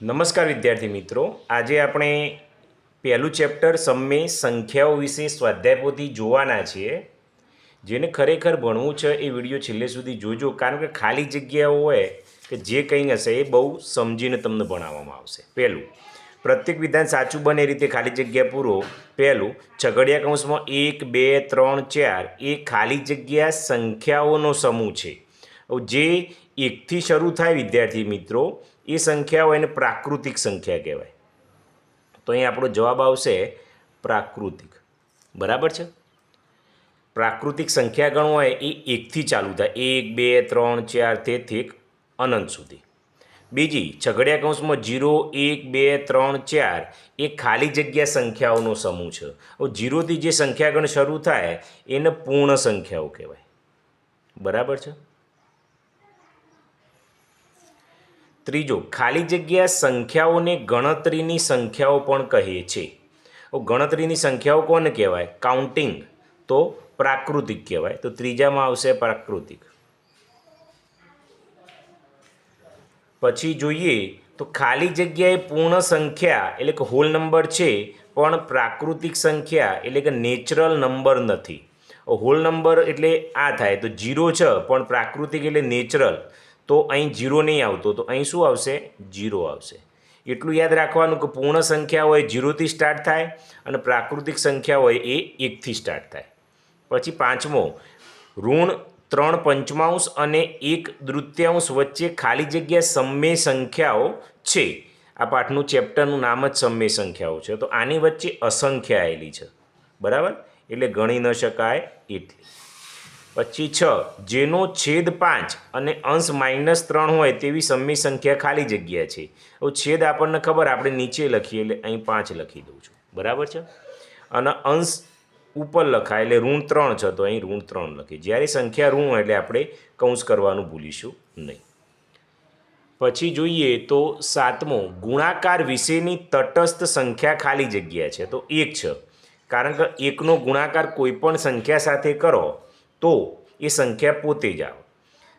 નમસ્કાર વિદ્યાર્થી મિત્રો, આજે આપણે પહેલું ચેપ્ટર સમ્મે સંખ્યાઓ વિશે સ્વાધ્યાય જોવાના છીએ. જેને ખરેખર ભણવું છે એ વિડીયો છેલ્લે સુધી જોજો, કારણ કે ખાલી જગ્યાઓ હોય કે જે કંઈ હશે એ બહુ સમજીને તમને ભણાવવામાં આવશે. પહેલું, પ્રત્યેક વિધાન સાચું બને રીતે ખાલી જગ્યા પૂરો. પહેલું, છગડિયા કૌંસમાં 1 2 3 4 એ ખાલી જગ્યા સંખ્યાઓનો સમૂહ છે. જે એકથી શરૂ થાય વિદ્યાર્થી મિત્રો, એ સંખ્યાઓ એને પ્રાકૃતિક સંખ્યા કહેવાય. તો અહીં આપણો જવાબ આવશે પ્રાકૃતિક. બરાબર છે. પ્રાકૃતિક સંખ્યા ગણ હોય એ એકથી ચાલુ થાય, 1 2 3 4 તેથી અનંત સુધી. બીજી, છગડિયા કૌંસમાં 0 1 2 3 4 એ ખાલી જગ્યા સંખ્યાઓનો સમૂહ છે. જીરોથી જે સંખ્યાગણ શરૂ થાય એને પૂર્ણ સંખ્યાઓ કહેવાય. બરાબર છે. ત્રીજો, ખાલી જગ્યા સંખ્યાઓને ગણતરીની સંખ્યાઓ પણ કહે છે. ગણતરીની સંખ્યાઓ કોને કહેવાય? કાઉન્ટિંગ. તો પ્રાકૃતિક કહેવાય. તો ત્રીજામાં આવશે પ્રાકૃતિક. પછી જોઈએ તો ખાલી જગ્યા એ પૂર્ણ સંખ્યા એટલે કે હોલ નંબર છે, પણ પ્રાકૃતિક સંખ્યા એટલે કે નેચરલ નંબર નથી. હોલ નંબર એટલે આ થાય તો 0 છે, પણ પ્રાકૃતિક એટલે નેચરલ, તો અહીં 0 નહીં આવતો, તો અહીં શું આવશે? 0 આવશે. એટલું યાદ રાખવાનું કે પૂર્ણ સંખ્યા હોય 0થી સ્ટાર્ટ થાય અને પ્રાકૃતિક સંખ્યા હોય એ 1થી સ્ટાર્ટ થાય. પછી પાંચમો, ઋણ 3/5 અને 1/3 વચ્ચે ખાલી જગ્યા સમ્મે સંખ્યાઓ છે. આ પાઠનું ચેપ્ટરનું નામ જ સમ્મે સંખ્યાઓ છે. તો આની વચ્ચે અસંખ્ય આવેલી છે. બરાબર, એટલે ગણી ન શકાય એટલી. પછી 6, જેનો છેદ 5 અને અંશ -3 હોય તેવી સમ્મે સંખ્યા ખાલી જગ્યા છે. હવે છેદ આપણને ખબર, આપણે નીચે લખીએ એટલે અહીં 5 લખી દઉં છું. બરાબર છે. અને અંશ ઉપર લખાય એટલે ઋણ 3 છે, તો અહીં ઋણ 3 લખીએ. જ્યારે સંખ્યા ઋણ એટલે આપણે કૌંસ કરવાનું ભૂલીશું નહીં. પછી જોઈએ તો 7મો, ગુણાકાર વિશેની તટસ્થ સંખ્યા ખાલી જગ્યા છે. તો 1 છે, કારણ કે 1નો ગુણાકાર કોઈ પણ સંખ્યા સાથે કરો તો એ સંખ્યા પોતે જ આવે.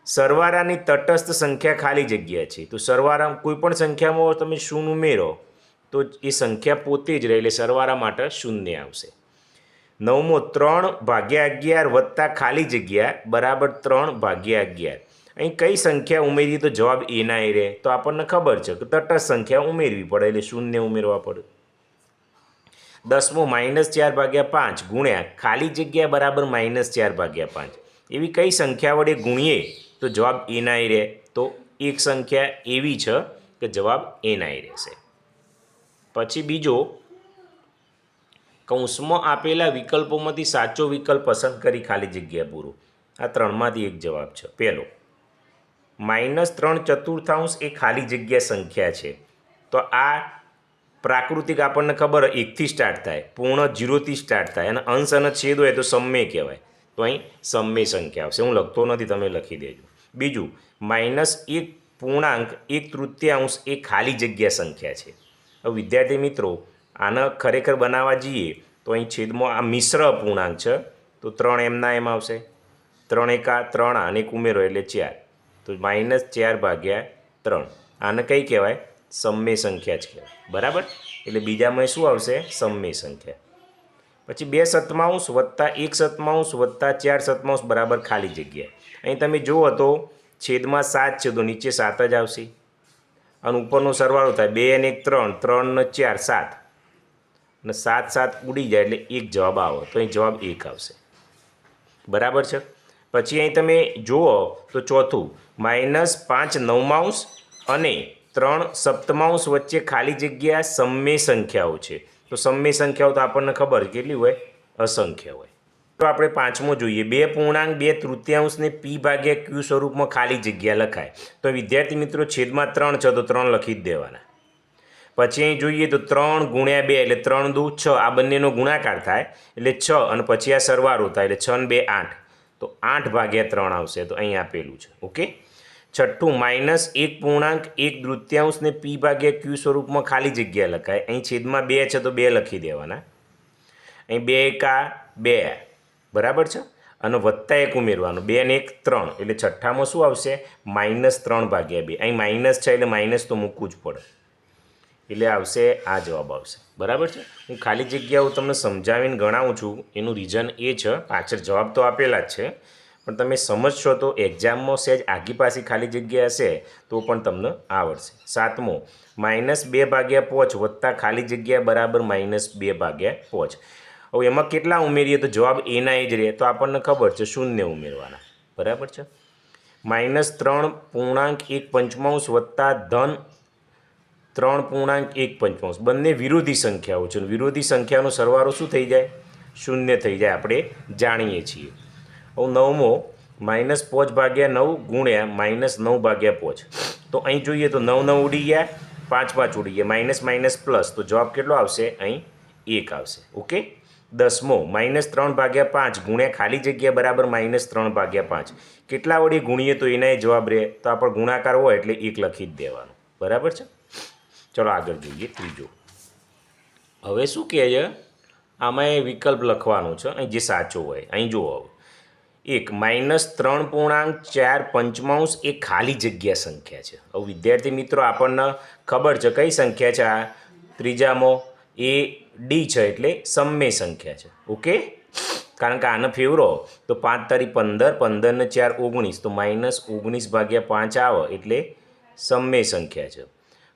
સરવાળાની તટસ્થ સંખ્યા ખાલી જગ્યા છે. તો સરવાળા કોઈ પણ સંખ્યામાં તમે 0 ઉમેરો તો એ સંખ્યા પોતે જ રહે, એટલે સરવાળા માટે 0 આવશે. 9મો, 3/11 વત્તા ખાલી જગ્યા બરાબર 3/11. અહીં કઈ સંખ્યા ઉમેરી તો જવાબ એના એ રહે. તો આપણને ખબર છે કે તટસ્થ સંખ્યા ઉમેરવી પડે, એટલે 0 ઉમેરવા પડે. 10મો, -4/5 ગુણ્યા ખાલી જગ્યા બરાબર -4/5. એવી કઈ સંખ્યા વડે ગુણીએ તો જવાબ એના એ રહે. તો એક સંખ્યા એવી છે કે જવાબ એના એ રહેશે. પછી બીજો, કૌંસમાં આપેલા વિકલ્પોમાંથી સાચો વિકલ્પ પસંદ કરી ખાલી જગ્યા પૂરો. આ ત્રણમાંથી એક જવાબ છે. પહેલો, -3/4 એ ખાલી જગ્યા સંખ્યા છે. તો આ પ્રાકૃતિક આપણને ખબર 1થી સ્ટાર્ટ થાય, પૂર્ણ 0થી સ્ટાર્ટ થાય, અને અંશ અને છેદ હોય તો સમ્મે કહેવાય. તો અહીં સમ્મે સંખ્યા આવશે. હું લખતો નથી, તમે લખી દેજો. બીજું, -1/1/3 એ ખાલી જગ્યા સંખ્યા છે. હવે વિદ્યાર્થી મિત્રો, આને ખરેખર બનાવવા જઈએ તો અહીં છેદમાં આ મિશ્ર પૂર્ણાંક છે, તો 3 એમના એમ આવશે. 3 એકા 3 અને 1 ઉમેરો એટલે 4, તો -4/3. આને કઈ કહેવાય? સમ્મે સંખ્યા જ કહેવાય. બરાબર, એટલે બીજામાં શું આવશે? સમ્મે સંખ્યા. પછી 2/7 વત્તા 1/7 વત્તા 4/7 બરાબર ખાલી જગ્યા. અહીં તમે જુઓ તો છેદમાં 7 છે, તો નીચે 7 જ આવશે. અને ઉપરનો સરવાળો થાય 2 અને 1 3, 3 ને 4 7, અને 7 7 ઉડી જાય એટલે 1 જવાબ આવે. તો અહીં જવાબ 1 આવશે. બરાબર છે. પછી અહીં તમે જુઓ તો ચોથું, -5/9 અને 3/7 વચ્ચે ખાલી જગ્યા સમ્મે સંખ્યાઓ છે. તો સમ્મે સંખ્યાઓ તો આપણને ખબર કેટલી હોય? અસંખ્ય હોય. તો આપણે પાંચમો જોઈએ, 2.2/3 ને p/q સ્વરૂપમાં ખાલી જગ્યા લખાય. તો વિદ્યાર્થી મિત્રો, છેદમાં 3 છે, તો 3 લખી જ દેવાના. પછી અહીં જોઈએ તો 3 × 2 એટલે 3 દુ 6, આ બંનેનો ગુણાકાર થાય એટલે 6, અને પછી આ સરવાળો થાય એટલે 6 ને 2 8, તો 8/3 આવશે. તો અહીં આપેલું છે. ઓકે. છઠ્ઠું, -1.1/3 ને p/q સ્વરૂપમાં ખાલી જગ્યા લખાય. અહીં છેદમાં 2 છે, તો 2 લખી દેવાના. અહીં 2 એકા 2, બરાબર છે, અને વત્તા 1 ઉમેરવાનું, 2 ને 1 3, એટલે છઠ્ઠામાં શું આવશે? -3/2. અહીં માઇનસ છે એટલે માઇનસ તો મૂકવું જ પડે. એટલે આવશે આ જવાબ આવશે. બરાબર છે. હું ખાલી જગ્યાઓ તમને સમજાવીને ગણાવું છું, એનું રીઝન એ છે, પાછળ જવાબ તો આપેલા જ છે, પણ તમે સમજશો તો એક્ઝામમાં સહેજ આગી પાછી ખાલી જગ્યા હશે તો પણ તમને આવડશે. 7મો -2/5 વત્તા ખાલી જગ્યા બરાબર -2/5. હવે એમાં કેટલા ઉમેરીએ તો જવાબ એના એ જ રહે, તો આપણને ખબર છે શૂન્ય ઉમેરવાના. બરાબર છે. -3.1 વત્તા ધન 3.1 બંને વિરોધી સંખ્યાઓ છે. વિરોધી સંખ્યાનો સરવાળો શું થઈ જાય? શૂન્ય થઈ જાય, આપણે જાણીએ છીએ. હવે 9મો -5/9 ગુણ્યા -9/5. તો અહીં જોઈએ તો 9 9 ઉડી ગયા, 5 5 ઉડી ગયા, માઇનસ માઇનસ પ્લસ, તો જવાબ કેટલો આવશે? અહીં 1 આવશે. ઓકે. 10મો -3/5 ગુણ્યા ખાલી જગ્યા બરાબર -3/5. કેટલા વડે ગુણીએ તો એના જવાબ રહે? તો આપણે ગુણાકાર હોય એટલે 1 લખી જ દેવાનું. બરાબર છે. ચલો આગળ જોઈએ ત્રીજો. હવે શું કહે છે? આમાં વિકલ્પ લખવાનો છે અહીં જે સાચો હોય. અહીં જુઓ, એક -3.4 એ ખાલી જગ્યા સંખ્યા છે. હવે વિદ્યાર્થી મિત્રો આપણને ખબર છે કઈ સંખ્યા છે આ? ત્રીજામાં એ ડી છે એટલે સમમેય સંખ્યા છે. ઓકે. કારણ કે આને ફેવરો તો 5 તારી 15, 15 ને 4 19, તો -19/5 આવે એટલે સમમેય સંખ્યા છે.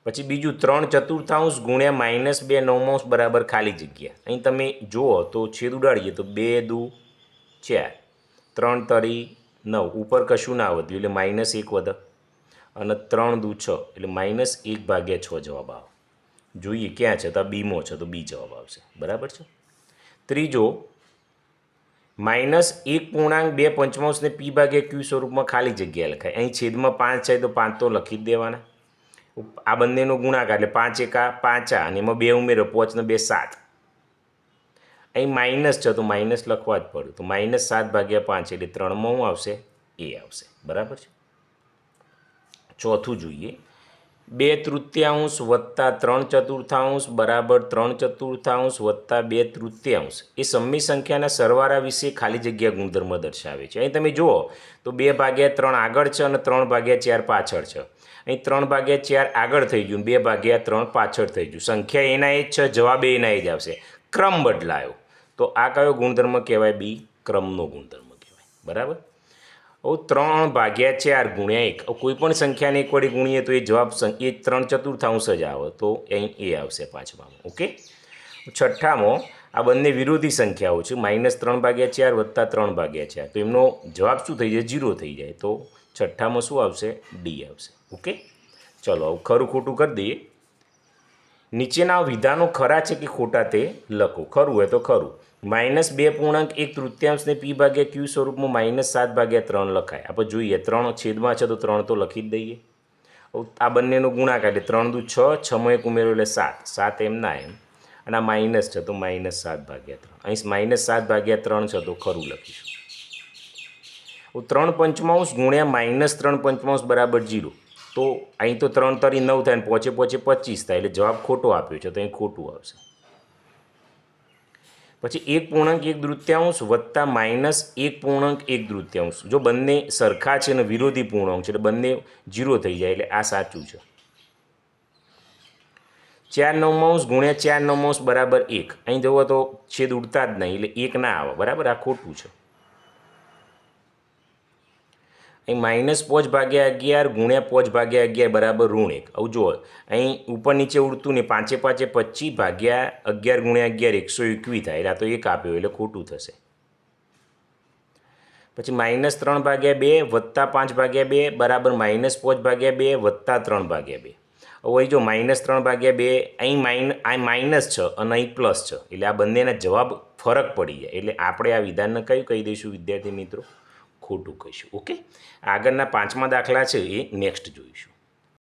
પછી બીજું 3/4 ગુણ્યા -2/9 બરાબર ખાલી જગ્યા. અહીં તમે જુઓ તો છેદ ઉડાડીએ તો 2 દુ 4, 3 તરી 9, ઉપર કશું ના વધ્યું એટલે -1 વધે, અને 3 દુ 6 એટલે -1/6 જવાબ આવે. જોઈએ ક્યાં છે? તો આ બીમો છે, તો બી જવાબ આવશે. બરાબર છે. ત્રીજો -1.2 ને p/q સ્વરૂપમાં ખાલી જગ્યા લખાય. અહીં છેદમાં 5 છે તો 5 તો લખી જ દેવાના. આ બંનેનો ગુણાકાર એટલે 5 એકા 5 અને એમાં 2 ઉમેરો, 5 ને 2 7. અહીં માઇનસ છે તો માઇનસ લખવા જ પડ્યું, તો -7/5 એટલે 3માં શું આવશે? એ આવશે. બરાબર છે. ચોથું જોઈએ. 2/3 વત્તા 3/4 બરાબર 3/4 વત્તા 2/3 એ સમમી સંખ્યાના સરવાળા વિશે ખાલી જગ્યા ગુણધર્મ દર્શાવે છે. અહીં તમે જુઓ તો 2/3 આગળ છે અને 3/4 પાછળ છે. અહીં 3/4 આગળ થઈ ગયું, 2/3 પાછળ થઈ ગયું. સંખ્યા એના એ જ છે, જવાબ એના એ જ આવશે. ક્રમ બદલાયો. તો આ કયો ગુણધર્મ કહેવાય? બી, ક્રમનો ગુણધર્મ કહેવાય. બરાબર. હવે 3/4 ગુણ્યા 1, કોઈ પણ સંખ્યાને 1 વડે ગુણીએ તો એ જવાબ એ 3/4 જ આવે, તો અહીં એ આવશે પાંચમામાં. ઓકે. છઠ્ઠામાં આ બંને વિરોધી સંખ્યાઓ છે, -3/4 વત્તા 3/4, તો એમનો જવાબ શું થઈ જાય? 0 થઈ જાય. તો છઠ્ઠામાં શું આવશે? ડી આવશે. ઓકે. ચલો હવે ખરું ખોટું કરી દઈએ. નીચેના વિધાનો ખરા છે કે ખોટા તે લખો. ખરું હોય તો ખરું. -2.1 ને p/q સ્વરૂપમાં -7/3 લખાય. આપણે જોઈએ 3 છેદમાં છે તો 3 તો લખી જ દઈએ. આ બંનેનો ગુણાકાર એટલે 3 દુ 6, 6માં 1 ઉમેરો એટલે 7, 7 એમ ના એમ, અને આ માઇનસ છે તો -7/3. અહીં -7/3 છે તો ખરું લખીશું. 3/5 ગુણ્યા -3/5 બરાબર 0. તો અહીં તો 3 તરી 9 થાય, ને પોચે 25 થાય, એટલે જવાબ ખોટો આપ્યો છે, તો અહીં ખોટું આવશે. પછી 1.1 વત્તા -1.1. જો બંને સરખા છે અને વિરોધી પૂર્ણાંક છે એટલે બંને 0 થઈ જાય, એટલે આ સાચું છે. 4/9 ગુણ્યા 4/9 બરાબર 1. અહીં જુઓ તો છેદ ઉડતા જ નહીં એટલે 1 ના આવે. બરાબર. આ ખોટું છે. અહીં -5/11 ગુણ્યા 5/11 બરાબર -1. આવું જુઓ, અહીં ઉપર નીચે ઉડતું ને 5 5 25 ભાગ્યા 11 ગુણ્યા 11 121 થાય, એટલે આ તો 1 આપ્યો એટલે ખોટું થશે. પછી -3/2 વત્તા 5/2 બરાબર -5/2 વત્તા 3/2. હવે અહીં જો -3/2, અહીં માઇનસ છે અને અહીં પ્લસ છે, એટલે આ બંનેના જવાબ ફરક પડી જાય, એટલે આપણે આ વિધાનને કયું કહી દઈશું વિદ્યાર્થી મિત્રો? ખોટું કહીશું. ઓકે. આગળના 5મા દાખલા છે એ નેક્સ્ટ જોઈશું.